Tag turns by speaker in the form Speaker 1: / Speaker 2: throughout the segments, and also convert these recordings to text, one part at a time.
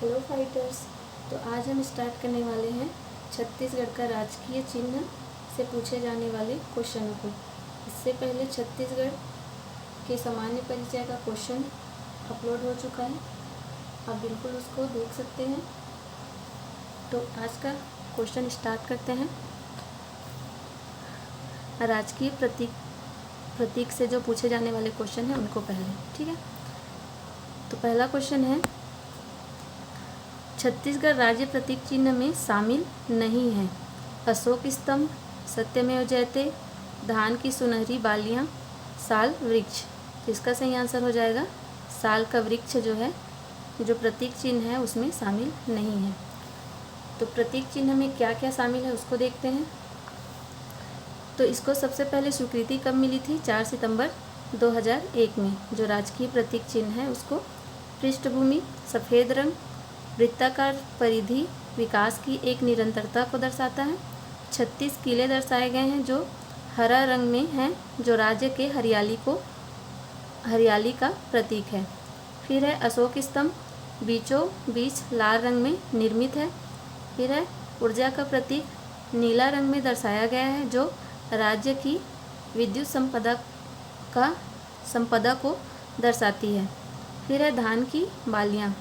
Speaker 1: Hello fighters. तो आज हम स्टार्ट करने वाले हैं छत्तीसगढ़ का राजकीय चिन्ह से पूछे जाने वाले क्वेश्चनों को। इससे पहले छत्तीसगढ़ के सामान्य परिचय का क्वेश्चन अपलोड हो चुका है, आप बिल्कुल उसको देख सकते हैं। तो आज का क्वेश्चन स्टार्ट करते हैं। राजकीय प्रतीक से जो पूछे जाने वाले क्वेश्चन हैं उनको पहले, ठीक है। तो पहला क्वेश्चन है, छत्तीसगढ़ राज्य प्रतीक चिन्ह में शामिल नहीं है अशोक स्तंभ, सत्यमेव जयते, धान की सुनहरी बालियां, साल वृक्ष। तो इसका सही आंसर हो जाएगा साल का वृक्ष जो है, जो प्रतीक चिन्ह है उसमें शामिल नहीं है। तो प्रतीक चिन्ह में क्या क्या शामिल है उसको देखते हैं। तो इसको सबसे पहले स्वीकृति कब मिली थी? 4 सितंबर 2001 में। जो राजकीय प्रतीक चिन्ह है उसको पृष्ठभूमि सफ़ेद रंग, वृत्ताकार परिधि विकास की एक निरंतरता को दर्शाता है। 36 किले दर्शाए गए हैं जो हरा रंग में हैं, जो राज्य के हरियाली का प्रतीक है। फिर है अशोक स्तंभ, बीचों बीच लाल रंग में निर्मित है। फिर है ऊर्जा का प्रतीक, नीला रंग में दर्शाया गया है, जो राज्य की विद्युत संपदा को दर्शाती है। फिर है धान की बालियां,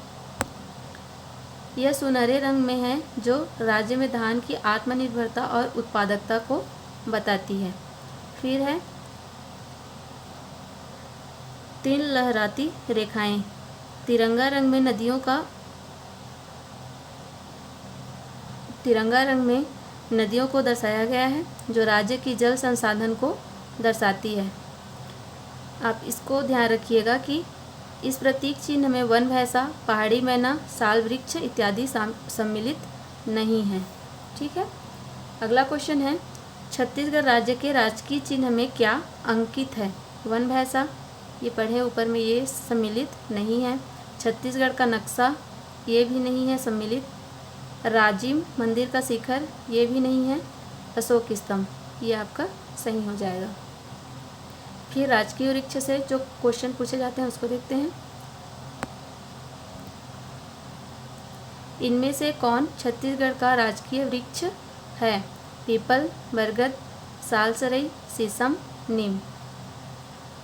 Speaker 1: यह सुनहरे रंग में है, जो राज्य में धान की आत्मनिर्भरता और उत्पादकता को बताती है। फिर है तीन लहराती रेखाएं, तिरंगा रंग में नदियों को दर्शाया गया है, जो राज्य की जल संसाधन को दर्शाती है। आप इसको ध्यान रखिएगा कि इस प्रतीक चिन्ह में वन भैंसा, पहाड़ी मैना, साल वृक्ष इत्यादि सम्मिलित नहीं है, ठीक है। अगला क्वेश्चन है, छत्तीसगढ़ राज्य के राजकीय चिन्ह में क्या अंकित है? वन भैंसा, ये पढ़े ऊपर में, ये सम्मिलित नहीं है। छत्तीसगढ़ का नक्शा, ये भी नहीं है सम्मिलित। राजिम मंदिर का शिखर, ये भी नहीं है। अशोक स्तंभ, ये आपका सही हो जाएगा। फिर राजकीय वृक्ष से जो क्वेश्चन पूछे जाते हैं उसको देखते हैं। इनमें से कौन छत्तीसगढ़ का राजकीय वृक्ष है? पीपल, बरगद, सालसरई, शीशम, नीम।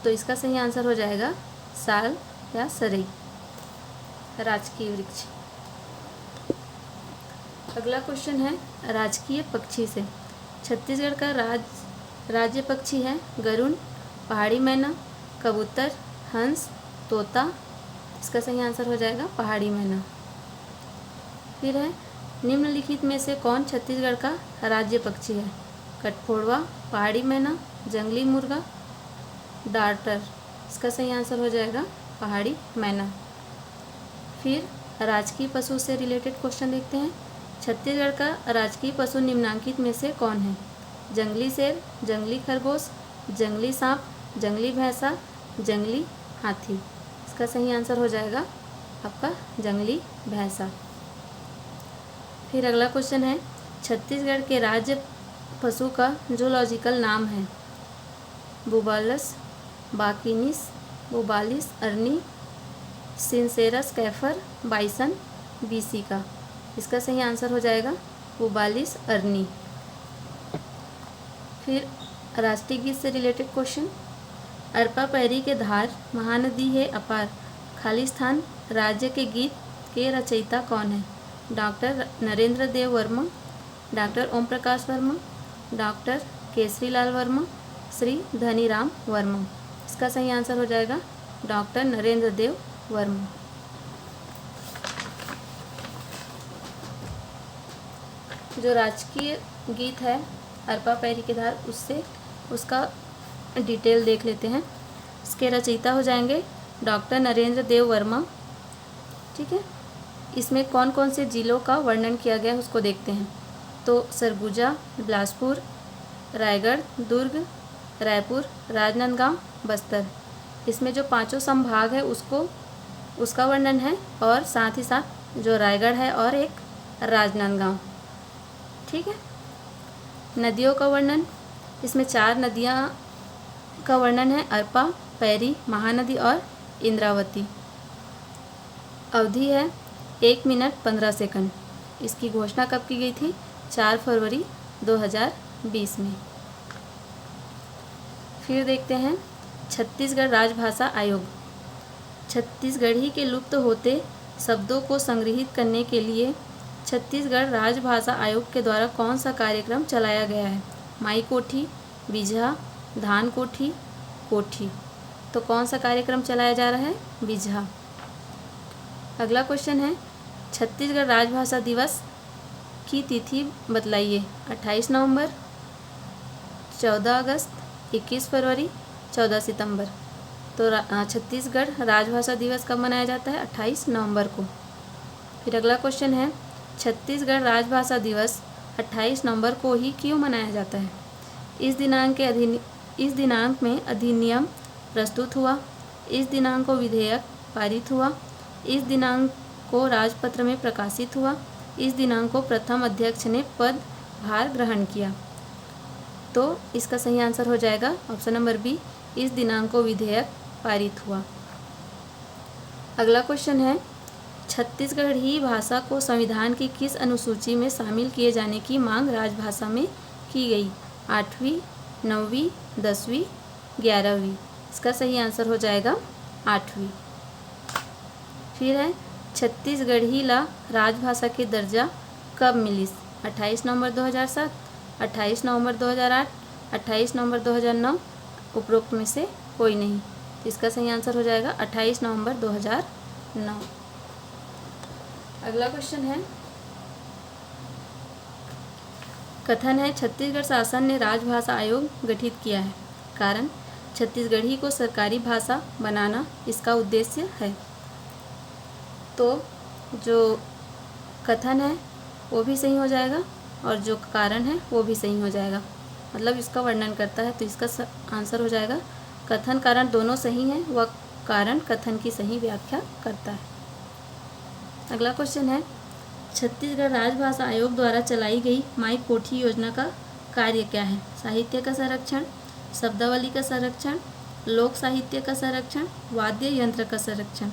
Speaker 1: तो इसका सही आंसर हो जाएगा साल या सरई, राजकीय वृक्ष। अगला क्वेश्चन है राजकीय पक्षी से। छत्तीसगढ़ का राज्य पक्षी है गरुड़, पहाड़ी मैना, कबूतर, हंस, तोता। इसका सही आंसर हो जाएगा पहाड़ी मैना। फिर है निम्नलिखित में से कौन छत्तीसगढ़ का राज्य पक्षी है? कठफोड़वा, पहाड़ी मैना, जंगली मुर्गा, डार्टर। इसका सही आंसर हो जाएगा पहाड़ी मैना। फिर राजकीय पशु से रिलेटेड क्वेश्चन देखते हैं। छत्तीसगढ़ का राजकीय पशु निम्नांकित में से कौन है? जंगली शेर, जंगली खरगोश, जंगली सांप, जंगली भैंसा, जंगली हाथी। इसका सही आंसर हो जाएगा आपका जंगली भैंसा। फिर अगला क्वेश्चन है, छत्तीसगढ़ के राज्य पशु का जूलॉजिकल नाम है? बुबालस, बाकिनिस, बुबालिस, अर्नी, सिंसेरस कैफर, बाइसन, बीसिका। इसका सही आंसर हो जाएगा बुबालिस अर्नी। फिर राष्ट्रीय गीत से रिलेटेड क्वेश्चन, अरपा पैरी के धार, महानदी है अपार, खालिस्तान राज्य के गीत के रचयिता कौन है? डॉक्टर नरेंद्र देव वर्मा, डॉक्टर ओम प्रकाश वर्मा, डॉक्टर केसरी लाल वर्मा, श्री धनीराम वर्मा। इसका सही आंसर हो जाएगा डॉक्टर नरेंद्र देव वर्मा। जो राजकीय गीत है अरपा पैरी के धार, उसका डिटेल देख लेते हैं। इसके रचयिता हो जाएंगे डॉक्टर नरेंद्र देव वर्मा, ठीक है। इसमें कौन कौन से जिलों का वर्णन किया गया है उसको देखते हैं। तो सरगुजा, बिलासपुर, रायगढ़, दुर्ग, रायपुर, राजनांदगांव, बस्तर। इसमें जो पांचों संभाग है उसका वर्णन है, और साथ ही साथ जो रायगढ़ है और एक राजनांदगांव, ठीक है। नदियों का वर्णन, इसमें 4 नदियाँ का वर्णन है, अरपा, पैरी, महानदी और इंद्रावती। अवधि है 1 मिनट 15 सेकंड। इसकी घोषणा कब की गई थी? 4 फरवरी 2020 में। फिर देखते हैं छत्तीसगढ़ राजभाषा आयोग। छत्तीसगढ़ी के लुप्त होते शब्दों को संग्रहित करने के लिए छत्तीसगढ़ राजभाषा आयोग के द्वारा कौन सा कार्यक्रम चलाया गया है? माई कोठी, बिजहा, धान कोठी, कोठी। तो कौन सा कार्यक्रम चलाया जा रहा है? बिजहा। अगला क्वेश्चन है छत्तीसगढ़ राजभाषा दिवस की तिथि बतलाइए। 28 नवंबर, 14 अगस्त, 21 फरवरी, 14 सितंबर। तो छत्तीसगढ़ राजभाषा दिवस कब मनाया जाता है? 28 नवंबर को। फिर अगला क्वेश्चन है छत्तीसगढ़ राजभाषा दिवस 28 नवंबर को ही क्यों मनाया जाता है? इस दिनांक में अधिनियम प्रस्तुत हुआ, इस दिनांक को विधेयक पारित हुआ, इस दिनांक को राजपत्र में प्रकाशित हुआ, इस दिनांक को प्रथम अध्यक्ष ने पदभार ग्रहण किया। तो इसका सही आंसर हो जाएगा ऑप्शन नंबर बी, इस दिनांक को विधेयक पारित हुआ। अगला क्वेश्चन है छत्तीसगढ़ी भाषा को संविधान की किस अनुसूची में शामिल किए जाने की मांग राजभाषा में की गई? 8वीं, 9वीं, 10वीं, 11वीं। इसका सही आंसर हो जाएगा 8वीं। फिर है छत्तीसगढ़ी ला राजभाषा के दर्जा कब मिली? 28 नवंबर 2007, 28 नवंबर 2008, 28 नवंबर 2009, उपरोक्त में से कोई नहीं। तो इसका सही आंसर हो जाएगा 28 नवंबर 2009। अगला क्वेश्चन है कथन है छत्तीसगढ़ शासन ने राजभाषा आयोग गठित किया है, कारण छत्तीसगढ़ी को सरकारी भाषा बनाना इसका उद्देश्य है। तो जो कथन है वो भी सही हो जाएगा और जो कारण है वो भी सही हो जाएगा, मतलब इसका वर्णन करता है। तो इसका आंसर हो जाएगा कथन कारण दोनों सही हैं, वह कारण कथन की सही व्याख्या करता है। अगला क्वेश्चन है छत्तीसगढ़ राजभाषा आयोग द्वारा चलाई गई माई कोठी योजना का कार्य क्या है? साहित्य का संरक्षण, शब्दावली का संरक्षण, लोक साहित्य का संरक्षण, वाद्य यंत्र का संरक्षण।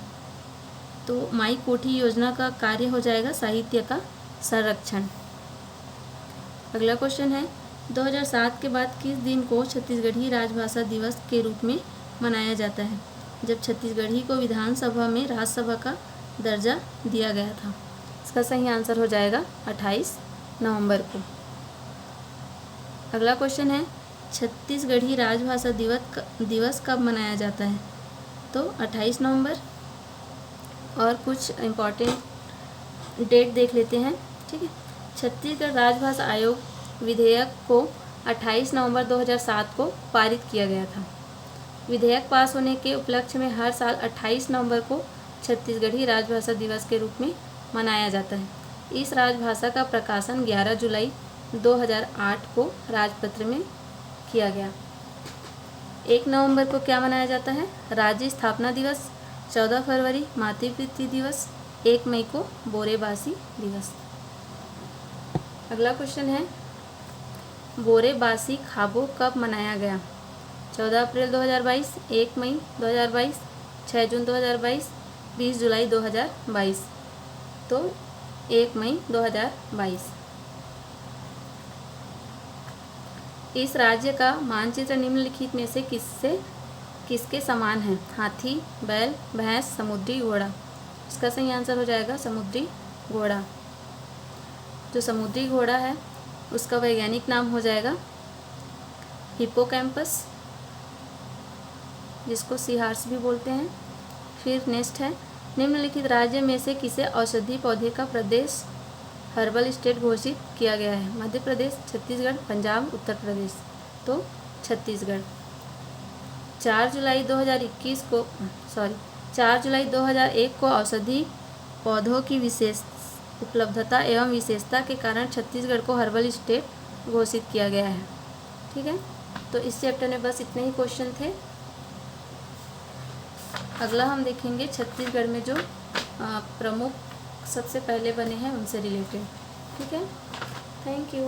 Speaker 1: तो माई कोठी योजना का कार्य हो जाएगा साहित्य का संरक्षण। अगला क्वेश्चन है 2007 के बाद किस दिन को छत्तीसगढ़ी राजभाषा दिवस के रूप में मनाया जाता है? जब छत्तीसगढ़ी को विधानसभा में राज्यसभा का दर्जा दिया गया था। इसका सही आंसर हो जाएगा 28 नवंबर को। अगला क्वेश्चन है छत्तीसगढ़ी राजभाषा दिवस कब मनाया जाता है? तो 28 नवंबर। और कुछ इम्पॉर्टेंट डेट देख लेते हैं, ठीक है। छत्तीसगढ़ राजभाषा आयोग विधेयक को 28 नवंबर 2007 को पारित किया गया था। विधेयक पास होने के उपलक्ष्य में हर साल 28 नवंबर को छत्तीसगढ़ी राजभाषा दिवस के रूप में मनाया जाता है। इस राजभाषा का प्रकाशन 11 जुलाई 2008 को राजपत्र में किया गया। 1 नवंबर को क्या मनाया जाता है? राज्य स्थापना दिवस। 14 फरवरी मातृवृत्ति दिवस। 1 मई को बोरेबासी दिवस। अगला क्वेश्चन है बोरेबासी खाबो कब मनाया गया? 14 अप्रैल 2022, 1 मई 2022, 6 जून 2022, 20 जुलाई 2022। तो 1 मई 2022। इस राज्य का मानचित्र निम्नलिखित में से किसके समान है? हाथी, बैल, भैंस, समुद्री घोड़ा। इसका सही आंसर हो जाएगा समुद्री घोड़ा। जो समुद्री घोड़ा है उसका वैज्ञानिक नाम हो जाएगा हिप्पोकैम्पस, जिसको सीहार्स भी बोलते हैं। फिर नेक्स्ट है निम्नलिखित राज्य में से किसे औषधि पौधे का प्रदेश हर्बल स्टेट घोषित किया गया है? मध्य प्रदेश, छत्तीसगढ़, पंजाब, उत्तर प्रदेश। तो छत्तीसगढ़। 4 जुलाई 2001 को औषधि पौधों की विशेष उपलब्धता एवं विशेषता के कारण छत्तीसगढ़ को हर्बल स्टेट घोषित किया गया है। ठीक है, तो इस चैप्टर में बस इतने ही क्वेश्चन थे। अगला हम देखेंगे छत्तीसगढ़ में जो प्रमुख सबसे पहले बने हैं उनसे रिलेटेड। ठीक है, थैंक यू।